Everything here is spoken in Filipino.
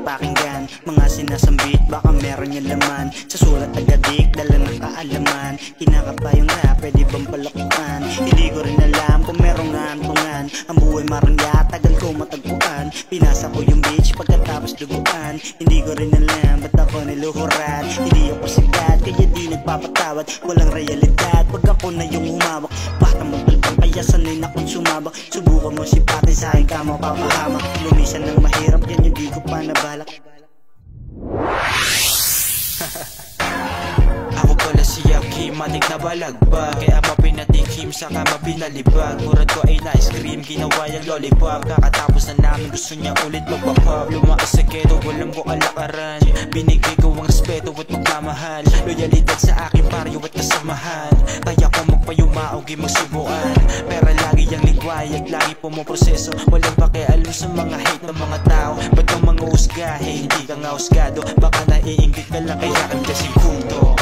pakinggan. Mga sinasambit, baka meron yung laman. Sa sulat agadik, dala ng kaalaman. Kinakapa yung rap, pwede bang palakuan? Hindi ko rin alam kung merong antungan. Ang buhay marangya, tagal ko matagpuan. Pinasa ko yung beach pagkatapos duguan. Hindi ko rin alam, ba't ako niluhuran? Hindi ako sigat, kaya di nagpapatawad. Walang realidad, pag ako na yung humawak. Bata mong talbang, kaya sanay na kung sumabak. Subukan mo si pati sa akin ka mapapahamak. Lumisan ng mahirap, yan yung di ko pa nabalak. Ako pala si Yakim, matik na balagbag. Kaya mapinatikim, saka mapinalibag. Murad ko ay na-ice cream, ginawa yung lollipop. Kakatapos na namin, gusto niya ulit magpapop. Lumakas sa keto, walang ko alakaran. Binigay ko ang respeto at pagmamahal. Loyalidad sa akin, paryo at kasamahan. Kaya ko magpayumao, magsubuan. Pero lagi ang ligway at lagi pumoproseso. Walang pakialam sa mga hate ng mga tao. Ba't ang mga husgahe, hindi ka nga husgado? Baka naiinggit ka lang, kaya ang jasing punto.